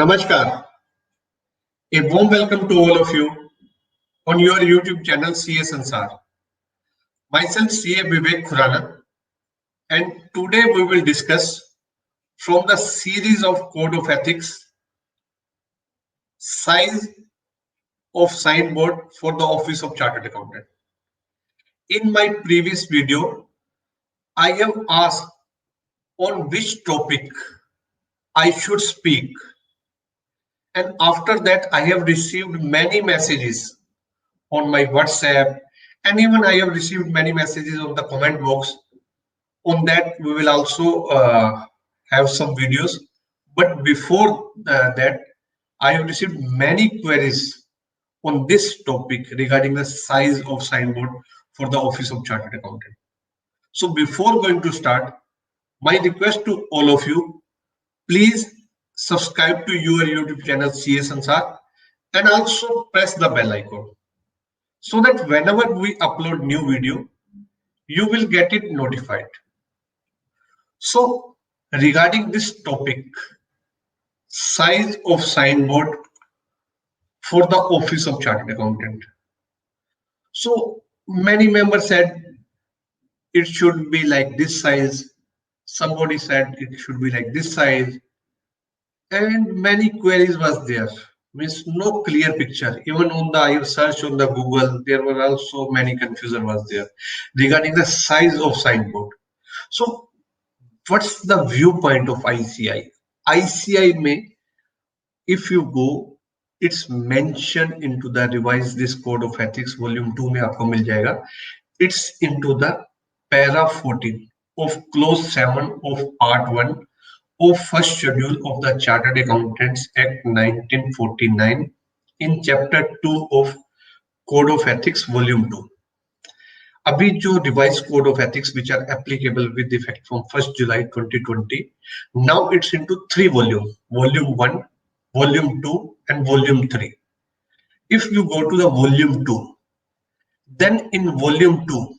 Namaskar. A warm welcome to all of you on your YouTube channel CA Sansar. Myself CA Vivek Khurana, and today we will discuss from the series of Code of Ethics, size of signboard for the Office of Chartered Accountant. In my previous video, I have asked on which topic I should speak, and after that I have received many messages on my WhatsApp, and even I have received many messages on the comment box. On that, we will also have some videos. But before that, I have received many queries on this topic regarding the size of signboard for the Office of Chartered Accountant. So before going to start, my request to all of you, please subscribe to your YouTube channel CA Sansar and also press the bell icon so that whenever we upload new video, you will get it notified. So regarding this topic, size of signboard for the Office of Chartered Accountant. So many members said it should be like this size. Somebody said it should be like this size, and many queries was there. Means no clear picture. Even on the I search on the Google, there were also many confusion was there regarding the size of signboard. So what's the viewpoint of ICI? ICI may, if you go, it's mentioned into the revised this code of ethics volume 2 में आपको मिल जाएगा. It's into the para 14 of clause 7 of part 1 of first schedule of the Chartered Accountants Act 1949 in chapter 2 of code of ethics volume 2. अभी जो revised code of ethics which are applicable with effect from 1st July 2020, now it's into 3 volumes, volume 1, volume 2 and volume 3. If you go to the volume 2, then in volume 2,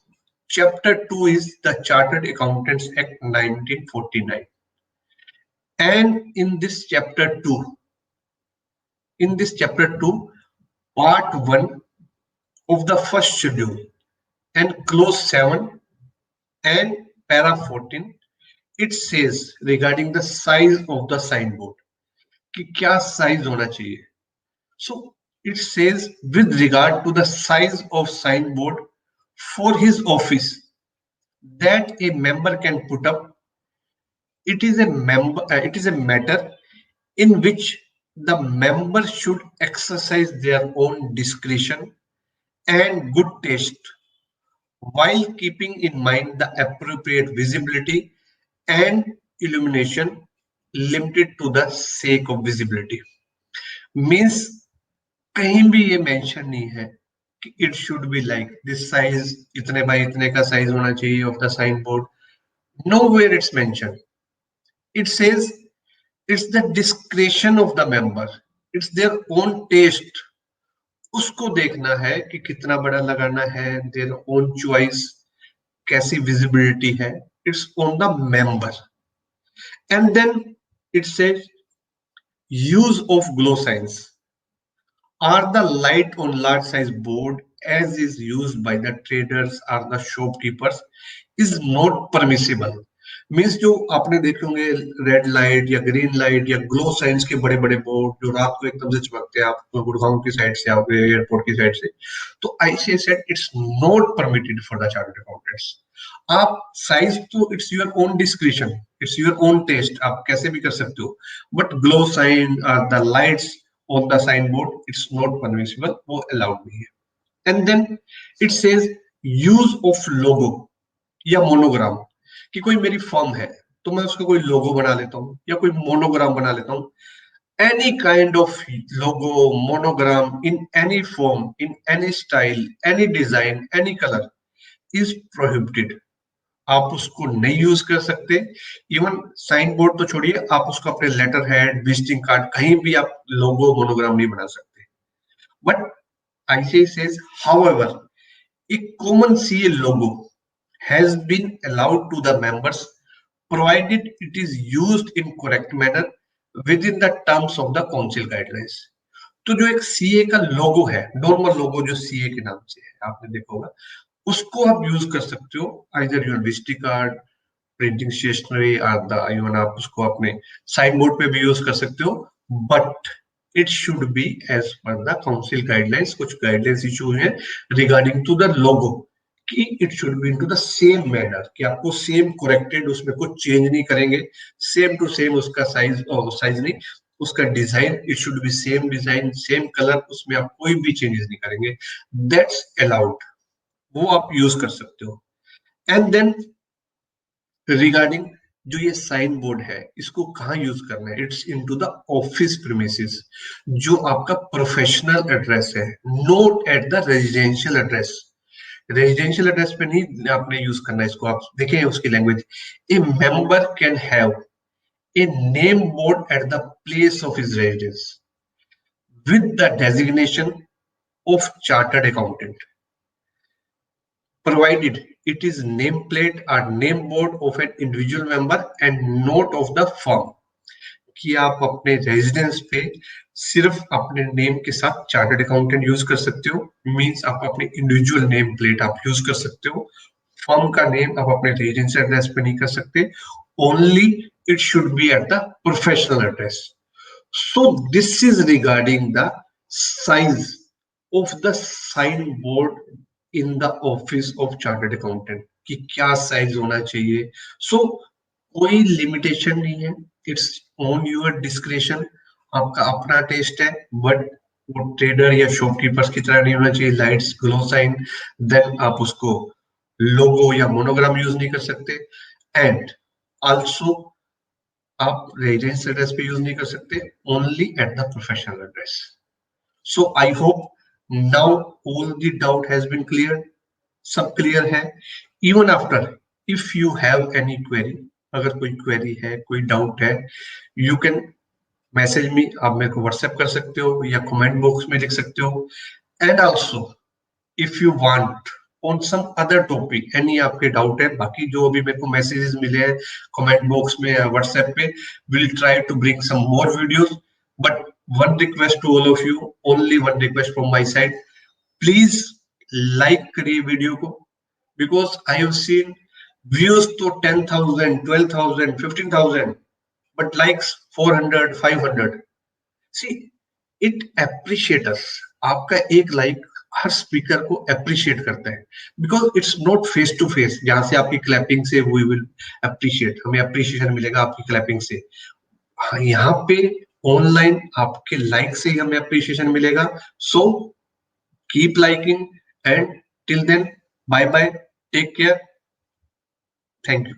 chapter 2 is the Chartered Accountants Act 1949. And in this chapter 2, part 1 of the first schedule and clause 7 and para 14, it says regarding the size of the signboard कि क्या size होना चाहिए. So it says with regard to the size of signboard for his office that a member can put up, it is a matter in which the member should exercise their own discretion and good taste while keeping in mind the appropriate visibility and illumination limited to the sake of visibility. Means कहीं भी ये mention नहीं है कि it should be like this size, इतने bye इतने का size होना चाहिए of the signboard. Nowhere it's mentioned. It says it's the discretion of the member. It's their own taste. उसको देखना है कि कितना बड़ा लगाना है, their own choice, कैसी visibility है. It's on the member. And then it says use of glow signs are the light on large size board as is used by the traders or the shopkeepers is not permissible. Means जो आपने देखे होंगे red light या green light या glow science के बड़े बड़े board जो रात को एकदम से चमकते हैं, आप गुड़गांव की साइड से आओगे एयरपोर्ट की साइड से, तो ICI said it's not permitted for the chartered accountants. आप साइज तो it's your own discretion, it's your own taste, आप कैसे भी कर सकते हो, but glow sign the lights on the signboard it's not permissible, वो allowed नहीं है. And then it says use of logo या monogram, कि कोई मेरी फर्म है तो मैं उसका कोई लोगो बना लेता हूँ या कोई मोनोग्राम बना लेता हूँ. Any kind of logo, monogram in any form, in any style, any design, any color is prohibited. आप उसको नहीं यूज कर सकते. इवन साइन बोर्ड तो छोड़िए, आप उसको अपने लेटर हेड, विजिटिंग कार्ड, कहीं भी आप लोगो मोनोग्राम नहीं बना सकते. But ICAI says, however, a common CA logo has been allowed to the members provided it is used in correct manner with in the terms of the council guidelines. तो जो एक CA का लोगो है, normal लोगो जो CA के नाम से है, आपने देखा होगा, उसको आप यूज कर सकते हो either your visiting card, printing stationery, even आप उसको अपने साइन बोर्ड पे भी यूज कर सकते हो, but it should be as per the council guidelines. कुछ गाइडलाइंस इशू है रिगार्डिंग टू द लोगो कि it should be into the same manner, कि आपको सेम करेक्टेड, उसमें कुछ चेंज नहीं करेंगे, सेम टू सेम उसका साइज, साइज नहीं, उसका design, it should be same design, same colour, उसमें आप कोई भी चेंजेस नहीं करेंगे, दैट्स अलाउड, वो आप यूज कर सकते हो। एंड देन रिगार्डिंग जो ये साइन बोर्ड है, इसको कहाँ यूज करना है, it's into the office premises, जो आपका प्रोफेशनल एड्रेस है, note at the residential address. Residential address पे नहीं आपने यूज करना है इसको, आप देखें उसकी language, A member can have a name board at the place of his residence with the designation of chartered accountant, provided it is nameplate or name board of an individual member and note of the firm, कि आप अपने residence पे सिर्फ अपने name के साथ chartered accountant use कर सकते हो, मींस आप अपने इंडिविजुअल नेम प्लेट आप यूज कर सकते हो, फर्म का नेम आप अपने रेजिडेंस एड्रेस पे नहीं कर सकते, only it should be at the professional address. So this is regarding the size of the signboard in the office of chartered accountant, कि क्या साइज होना चाहिए। सो कोई लिमिटेशन नहीं है, इट्स ऑन योर डिस्क्रिप्शन, आपका अपना टेस्ट है, बट वो ट्रेडर या शॉपकीपर्स की तरह नहीं होना चाहिए, लाइट्स ग्लो साइन, देन आप उसको लोगो या मोनोग्राम यूज नहीं कर सकते, एंड आल्सो आप रेजिडेंस एड्रेस पे यूज नहीं कर सकते, only at the professional address. So I hope now all the doubt has been clear, सब क्लियर है। Even after if you have any query, अगर कोई क्वेरी है, कोई डाउट है, यू कैन मैसेज मी, आप मेरे को व्हाट्सएप कर सकते हो या कमेंट बॉक्स में लिख सकते हो। And also if you want on some other topic any आपके डाउट है, बाकी जो अभी मेरे को मैसेजेस मिले हैं कमेंट बॉक्स में या व्हाट्सएप पे, will try to bring some more videos, but one request to all of you, only one request from my side, please like करिए वीडियो को, because I have seen views तो 10,000 12,000 15,000, but likes 400 500। see it appreciate us, आपका एक like हर speaker को appreciate करता है, because it's not face to face, जहां से आपकी क्लैपिंग से वी विल अप्रिशिएट, हमें अप्रिशिएशन मिलेगा आपकी क्लैपिंग से, यहाँ पे ऑनलाइन आपके लाइक से ही हमें अप्रिशिएशन मिलेगा। So keep liking, and till then, bye bye, take care, thank you.